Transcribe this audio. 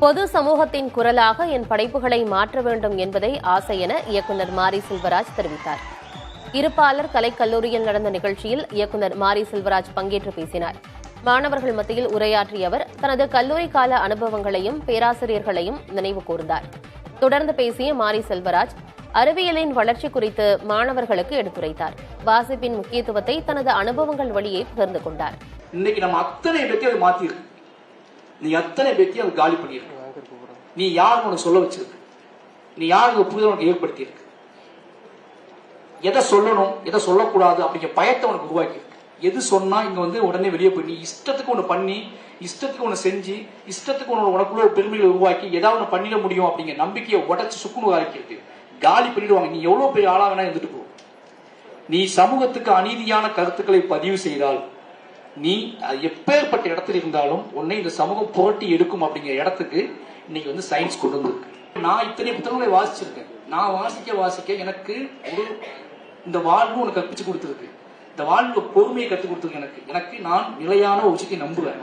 பொது சமூகத்தின் குரலாக என் படைப்புகளை மாற்ற வேண்டும் என்பதை ஆசை என இயக்குநர் மாரி செல்வராஜ் தெரிவித்தார். இருப்பாளர் கலைக்கல்லூரியில் நடந்த நிகழ்ச்சியில் இயக்குநர் மாரி செல்வராஜ் பங்கேற்று பேசினார். மாணவர்கள் மத்தியில் உரையாற்றிய அவர் தனது கல்லூரி கால அனுபவங்களையும் பேராசிரியர்களையும் நினைவு கூர்ந்தார். தொடர்ந்து பேசிய மாரி செல்வராஜ் அறிவியலின் வளர்ச்சி குறித்து மாணவர்களுக்கு எடுத்துரைத்தார். வாசிப்பின் முக்கியத்துவத்தை தனது அனுபவங்கள் வழியே பகிர்ந்து கொண்டார். இன்னைக்கு நம்ம அத்தனை பேர்த்தையும் அது மாத்திருக்கு. நீ அத்தனை பேர்த்தையும் அது காலி பண்ணிருக்கு. நீ யார் உனக்கு சொல்ல வச்சிருக்கு, நீ யாருக்கு புரிதல் உனக்கு ஏற்படுத்தியிருக்கு, எதை சொல்லணும் எதை சொல்லக்கூடாது அப்படிங்கிற பயத்தை உனக்கு உருவாக்கி இருக்கு. எது சொன்னா இங்க உடனே வெளியே போய் நீ இஷ்டத்துக்கு ஒண்ணு பண்ணி, இஷ்டத்துக்கு ஒண்ணு செஞ்சு, இஷ்டத்துக்கு உனக்குள்ள பெருமைகளை உருவாக்கி ஏதாவது ஒண்ணு பண்ணிட முடியும் அப்படிங்கிற நம்பிக்கையை உடச்சு சுக்குனு ஆக்கி இருக்கு. காலி பண்ணிடுவாங்க. நீ எவ்வளவு பெரிய ஆளா வேணா இருந்துட்டு போ. நீ சமூகத்துக்கு அநீதியான கருத்துக்களை பதிவு செய்தால் நீ எப்பேற்பட்ட இடத்துல இருந்தாலும் உன்னை இந்த சமூகம் புரட்டி எடுக்கும் அப்படிங்கிற இடத்துக்கு இன்னைக்கு சயின்ஸ் கொண்டு வந்திருக்கு. நான் இத்தனை புத்தகங்களை வாசிச்சிருக்கேன். நான் வாசிக்க எனக்கு இந்த வாழ்வு உனக்கு கற்பிச்சு கொடுத்துருக்கு. இந்த வாழ்வு பொறுமையை கற்றுக் கொடுத்துருக்கு. எனக்கு நான் நிலையான ஒரு விஷயத்தை நம்புவேன்.